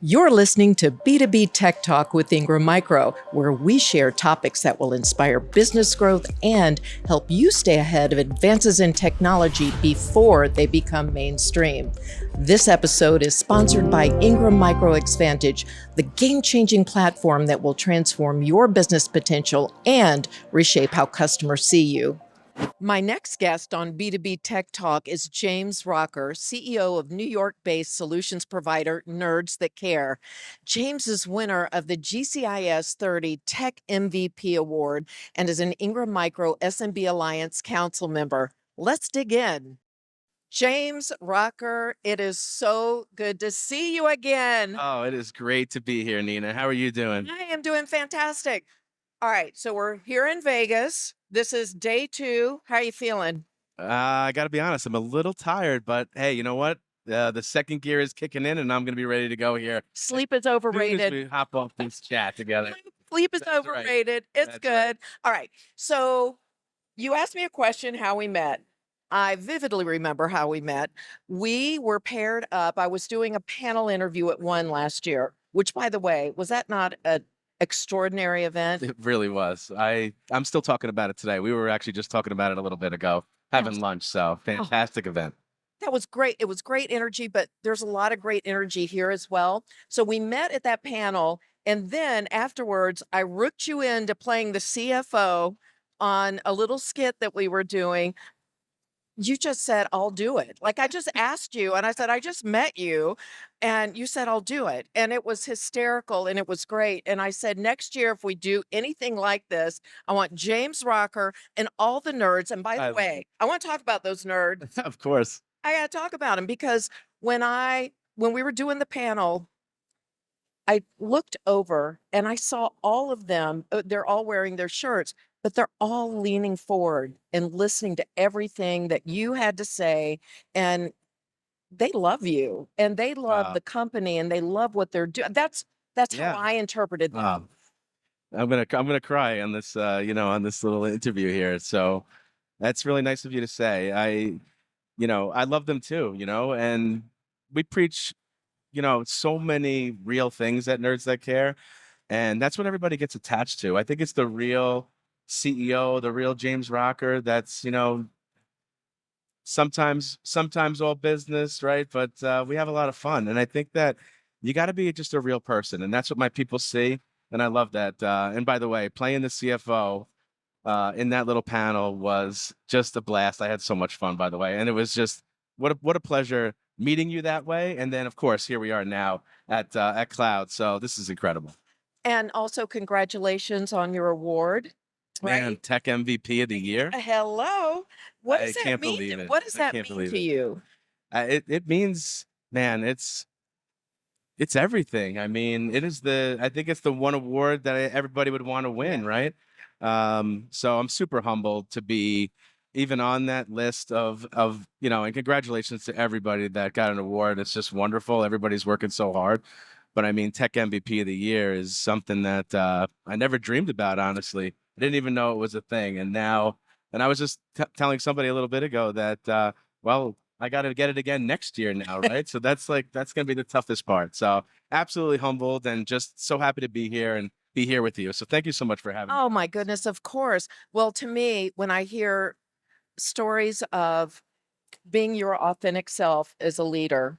You're listening to B2B Tech Talk with Ingrammicro, where we share topics that will inspire business growth and help you stay ahead of advances in technology before they become mainstream. This episode is sponsored by Ingrammicro Xvantage, the game-changing platform that will transform your business potential and reshape how customers see you. My next guest on B2B Tech Talk is James Rocker, CEO of New York-based solutions provider Nerds That Care. James is winner of the GCIS 30 Tech MVP Award and is an Ingrammicro SMB Alliance Council member. Let's dig in. James Rocker, it is so good to see you again. Oh, it is great to be here, Nina. How are you doing? I am doing fantastic. All right, so we're here in Vegas. This is day 2. How are you feeling? I got to be honest, I'm a little tired, but hey, you know what? The second gear is kicking in, and I'm going to be ready to go here Sleep is as soon as overrated. we hop off this chat together. Sleep is That's right. overrated. It's That's good. right. All right. So you asked me a question how we met. I vividly remember how we met. We were paired up. I was doing a panel interview at one last year, which, by the way, was that not an extraordinary event? It really was. I'm still talking about it today. We were actually just talking about it a little bit ago, having lunch. So Oh, fantastic event. that was great. It was great energy, but there's a lot of great energy here as well. So we met at that panel, and then afterwards, I rooked you into playing the CFO on a little skit that we were doing. You just said, "I'll do it." Like, I just asked you, and I said, "I just met you," and you said, "I'll do it." And it was hysterical, and it was great. And I said, "Next year, if we do anything like this, I want James Rocker and all the nerds." And by the I, way, I want to talk about those nerds. of course. I gotta talk about them because when we were doing the panel, I looked over and I saw all of them. They're all wearing their shirts, but they're all leaning forward and listening to everything that you had to say. And they love you and they love Uh, the company and they love what they're doing. That's how yeah. I interpreted them. Um, I'm gonna cry on this on this little interview here. So that's really nice of you to say. I love them too, and we preach, so many real things at Nerds That Care, and that's what everybody gets attached to. I think it's the real CEO, the real James Rocker. That's, sometimes all business, right? But we have a lot of fun, and I think that you got to be just a real person, and that's what my people see, and I love that. And by the way, playing the CFO in that little panel was just a blast. I had so much fun, by the way, and it was just what a pleasure meeting you that way. And then, of course, here we are now at Cloud. So this is incredible, And also, congratulations on your award, man. right? Tech MVP of the year. Hello. What does I that can't mean? believe it. What does I that can't mean believe to it. you? It means, man, it's everything. I mean, I think it's the one award that everybody would want to win, right? So I'm super humbled to be even on that list and congratulations to everybody that got an award. It's just wonderful. Everybody's working so hard. But I mean, Tech MVP of the Year is something that I never dreamed about, honestly. I didn't even know it was a thing. And I was just telling somebody a little bit ago that, well, I got to get it again next year now, right? So that's going to be the toughest part. So absolutely humbled and just so happy to be here and be here with you. So thank you so much for having me Oh on my this. goodness, of course. Well, to me, when I hear stories of being your authentic self as a leader,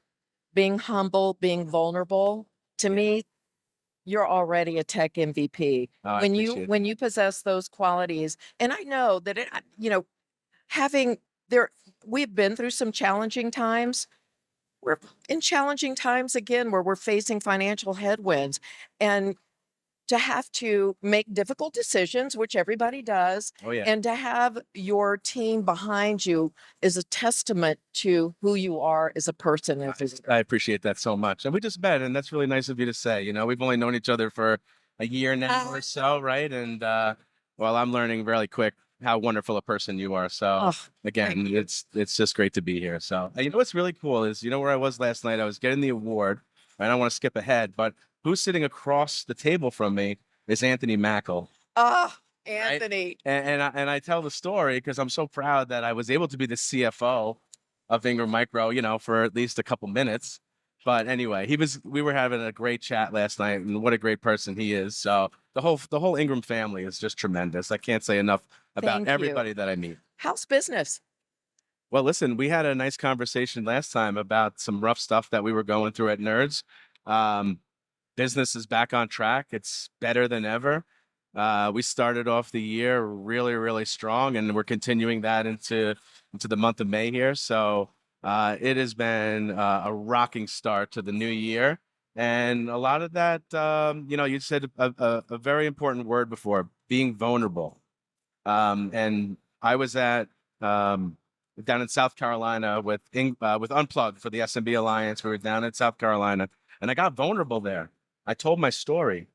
being humble, being vulnerable, to Yeah. me, you're already a tech MVP. Oh, I When appreciate you possess those qualities, and I know that having there we've been through some challenging times. We're in challenging times again where we're facing financial headwinds. And to have to make difficult decisions, which everybody does, that. Oh, yeah. and to have your team behind you is a testament to who you are as a person. I, I appreciate that so much. And we just met, and that's really nice of you to say. We've only known each other for a year now or so, right? And well, I'm learning really quick how wonderful a person you are. So Oh, thank again, you. it's just great to be here. So and what's really cool is where I was last night. I was getting the award. I don't want to skip ahead, but who's sitting across the table from me is Anthony Mackel. Oh, Right. Anthony. And I tell the story because I'm so proud that I was able to be the CFO of Ingram Micro, for at least a couple minutes. But anyway, we were having a great chat last night, and what a great person he is. So the whole Ingram family is just tremendous. I can't say enough about Thank you. everybody that I meet. How's business? Well, listen, we had a nice conversation last time about some rough stuff that we were going through at Nerds. Um, Business is back on track. It's better than ever. We started off the year really, really strong, and we're continuing that into the month of May here. So it has been a rocking start to the new year, and a lot of that, you said a very important word before, being vulnerable. And I was at down in South Carolina with Unplugged for the SMB Alliance. We were down in South Carolina, and I got vulnerable there. I told my story,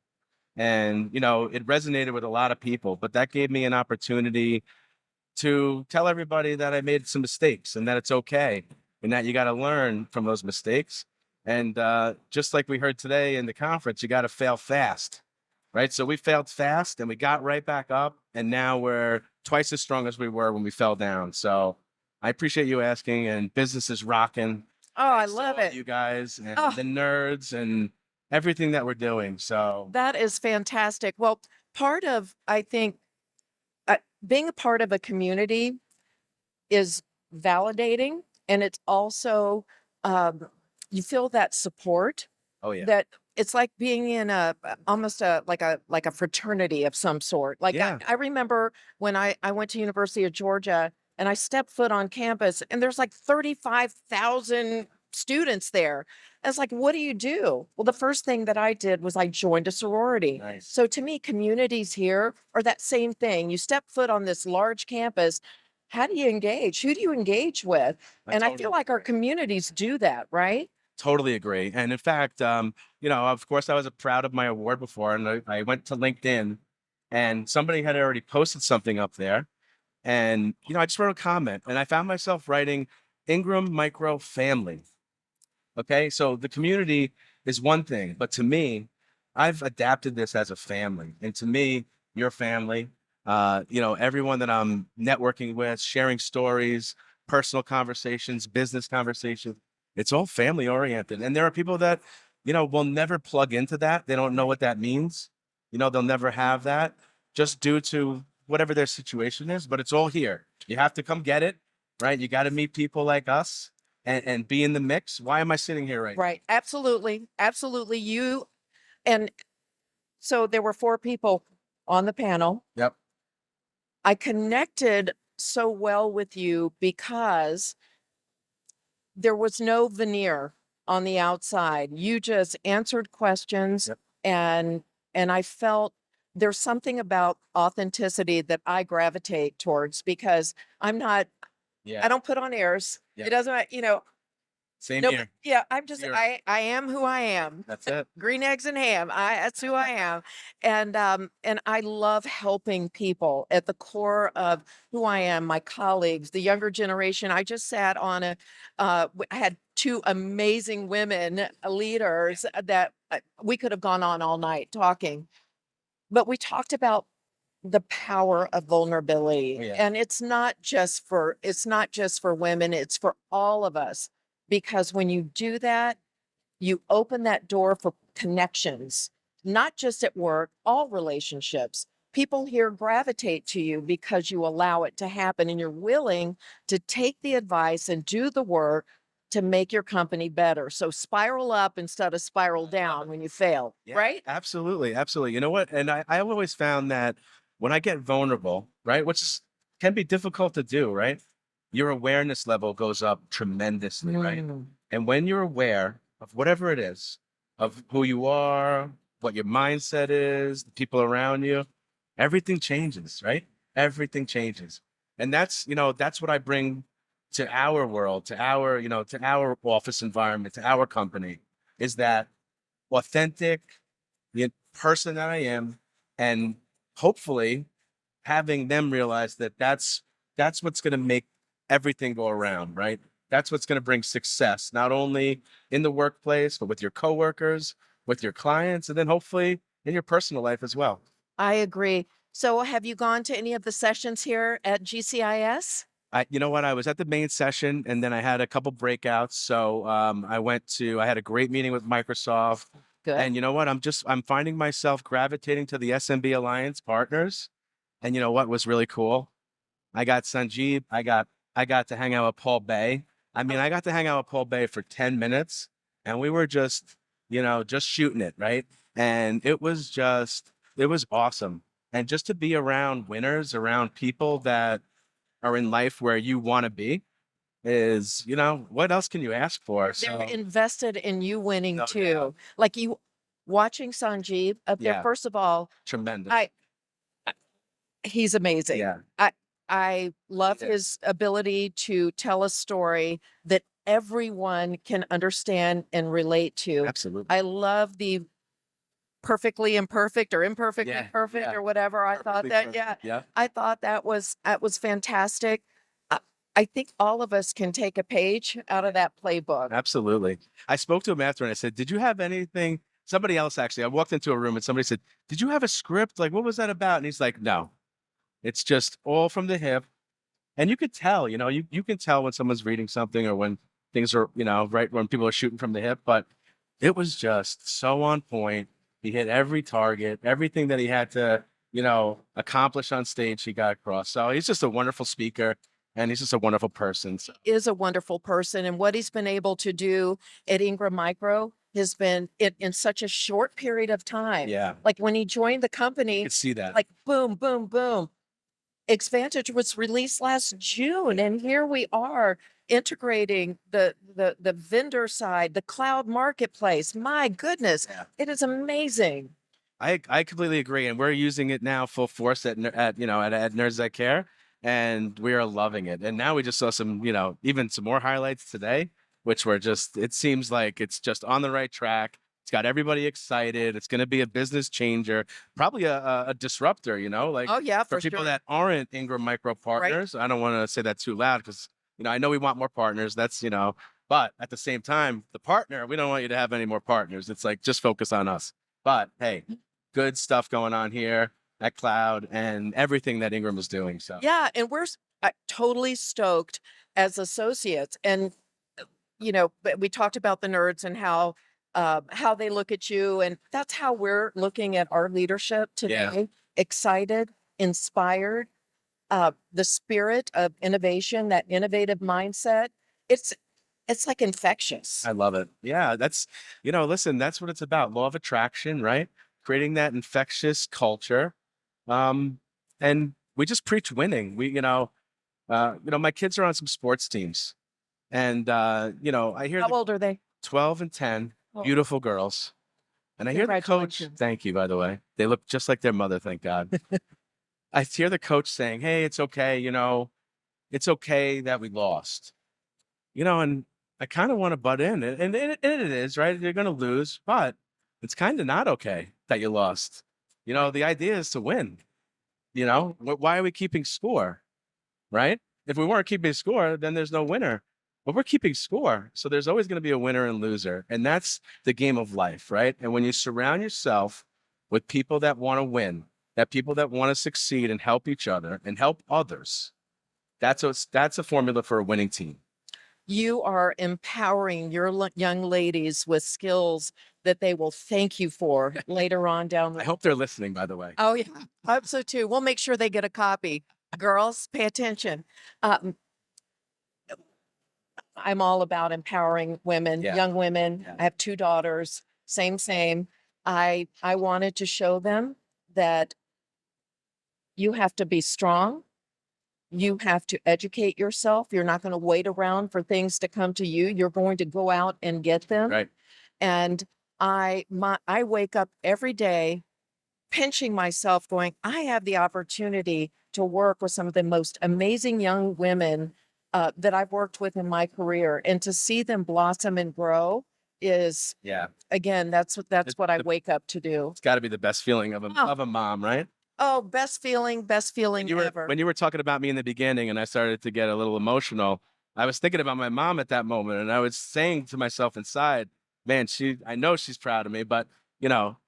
and it resonated with a lot of people. But that gave me an opportunity to tell everybody that I made some mistakes and that it's okay, and that you got to learn from those mistakes. And just like we heard today in the conference, you got to fail fast, right? So we failed fast and we got right back up, and now we're twice as strong as we were when we fell down. So I appreciate you asking, and business is rocking. Oh, I Thanks to love all it. you guys and Oh, the nerds and everything that we're doing. So that is fantastic. Well, part of, I think, being a part of a community is validating, and it's also, you feel that support. oh yeah, That it's like being in almost like a fraternity of some sort. Like yeah, I remember when I went to University of Georgia and I stepped foot on campus and there's like 35,000 students there. And it's like, what do you do? Well, the first thing that I did was I joined a sorority. nice. So to me, communities here are that same thing. You step foot on this large campus. How do you engage? Who do you engage with? I And I totally feel like our agree. communities do that, right? Totally agree. And in fact, of course, I was proud of my award before, and I went to LinkedIn, and somebody had already posted something up there, and I just wrote a comment, and I found myself writing Ingram Micro Family. Okay, so the community is one thing, but to me, I've adapted this as a family. And to me, your family, everyone that I'm networking with, sharing stories, personal conversations, business conversations, it's all family oriented. And there are people that, will never plug into that. They don't know what that means. They'll never have that just due to whatever their situation is, but it's all here. You have to come get it, right? You got to meet people like us and be in the mix. Why am I sitting here right now? Right. Absolutely. Absolutely. And so there were four people on the panel. Yep. I connected so well with you because there was no veneer on the outside. You just answered questions, Yep. and I felt there's something about authenticity that I gravitate towards because I Yeah. don't put on airs. Yeah. It doesn't, Same no, here. yeah, Here. I am who I am. That's it. Green eggs and ham. That's who I am. And I love helping people at the core of who I am, my colleagues, the younger generation. I just sat on I had two amazing women leaders that we could have gone on all night talking, but we talked about the power of vulnerability. Oh, yeah. And it's not just for women, it's for all of us. Because when you do that, you open that door for connections, not just at work, all relationships. People here gravitate to you because you allow it to happen and you're willing to take the advice and do the work to make your company better. So spiral up instead of spiral down when you fail, Yeah, right? absolutely. Absolutely. You know what? And I've always found that when I get vulnerable, right, can be difficult to do, right? Your awareness level goes up tremendously, right? Mm. And when you're aware of whatever it is, of who you are, what your mindset is, the people around you, everything changes, right? Everything changes. And that's what I bring to our world, to our office environment, to our company, is that authentic the person that I am, and hopefully having them realize that that's what's going to make everything go around, right? That's what's going to bring success, not only in the workplace, but with your coworkers, with your clients, and then hopefully in your personal life as well. I agree. So have you gone to any of the sessions here at GCIS? You know what? I was at the main session and then I had a couple breakouts. So I had a great meeting with Microsoft. Good. And you know what? I'm finding myself gravitating to the SMB Alliance partners. And you know what was really cool? I got Sanjeev. I got to hang out with Paul Bay. I mean, I got to hang out with Paul Bay for 10 minutes and we were just, just shooting it, right? And it was awesome. And just to be around winners, around people that are in life where you want to be is, what else can you ask for? They're So, invested in you winning no too. doubt. Like you watching Sanjeev up there, Yeah, first of all, tremendous. I he's amazing. Yeah, I love he is. his ability to tell a story that everyone can understand and relate to. Absolutely. I love the perfectly imperfect or imperfectly Yeah, perfect yeah. or whatever. I thought Perfectly that, perfect. yeah, Yeah, I thought that was fantastic. I, I think all of us can take a page out of that playbook. absolutely. I spoke to him after and I said, "Did you have anything?" Somebody else actually. I walked into a room and somebody said, "Did you have a script? Like, what was that about?" And he's like, "No, it's just all from the hip." And you could tell, you can tell when someone's reading something or when things are, right when people are shooting from the hip, but it was just so on point. He hit every target, everything that he had to, accomplish on stage, he got across. So he's just a wonderful speaker and he's just a wonderful person. So, Is a wonderful person, and what he's been able to do at ingrammicro has been in such a short period of time. yeah, Like when he joined the you company, could see that. like boom, boom, boom. Xvantage was released last June, and here we are integrating the vendor side, the cloud marketplace. My goodness, Yeah. it is amazing. I completely agree, and we're using it now full force at Nerds That Care, and we are loving it. And now we just saw some, even some more highlights today, which were just. It seems like it's just on the right track. It's got everybody excited. It's going to be a business changer, probably a disruptor. Like Oh yeah, for for people sure. that aren't Ingram Micro Right? partners. I don't want to say that too loud because I know we want more partners. But at the same time, the partner, we don't want you to have any more partners. It's like just focus on us. But hey, good stuff going on here at Cloud and everything that Ingram is doing. So Yeah, and we're totally stoked as associates. And but we talked about the nerds and how they look at you, and that's how we're looking at our leadership yeah, today. Excited, inspired, the spirit of innovation, that innovative mindset. It's it's like infectious. I love it. Yeah, listen, that's what it's about. Law of attraction, right? Creating that infectious culture. Um, and we just preach winning. My kids are on some sports teams. And I hear How the old are they? 12 and 10, Oh, beautiful girls. And I hear the coach, congratulations. thank you, by the way. They look just like their mother, thank God. I hear the coach saying, "Hey, it's okay, it's okay that we lost." And I kind of want to butt in, and it is, right? You're going to lose, but it's kind of not okay that you lost. The idea is to win. Why are we keeping score, right? If we weren't keeping score, then there's no winner. But we're keeping score. So there's always going to be a winner and loser. And that's the game of life, right? And when you surround yourself with people that want to win, that people that want to succeed and help each other and help others, that's a formula for a winning team. You are empowering your young ladies with skills that they will thank you for later on down the. I hope they're listening, by the way. Oh yeah, I hope so too. We'll make sure they get a copy. Girls, pay attention. Um, I'm all about empowering women, Yeah. young women. Yeah. I have two daughters. Same. I wanted to show them that you have to be strong. You have to educate yourself. You're not going to wait around for things to come to you. You're going to go out and get them. Right. And I wake up every day pinching myself going, I have the opportunity to work with some of the most amazing young women that I've worked with in my career, and to see them blossom and grow is, Yeah. again, that's what I wake up to do. It's got to be the best feeling of Oh. of a mom, right? Oh, best feeling ever. When you were talking about me in the beginning and I started to get a little emotional, I was thinking about my mom at that moment and I was saying to myself inside, man, I know she's proud of me, but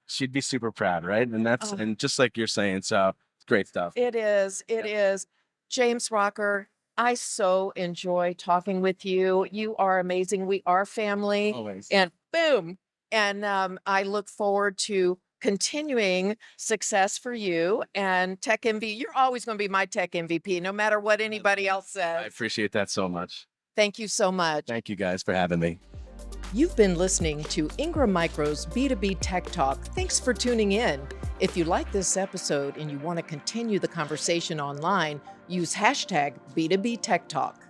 she'd be super proud, right? And that's Oh. and just like you're saying, so it's great stuff. It is. James Rocker, I so enjoy talking with you. You are amazing. We are family. Always. And boom. And I look forward to continuing success for you and Tech MVP. You're always going to be my Tech MVP, no matter what anybody else I says. appreciate that so much. Thank you so much. Thank you guys for having me. You've been listening to ingrammicro's B2B Tech Talk. Thanks for tuning in. If you like this episode and you want to continue the conversation online, use hashtag B2B Tech Talk.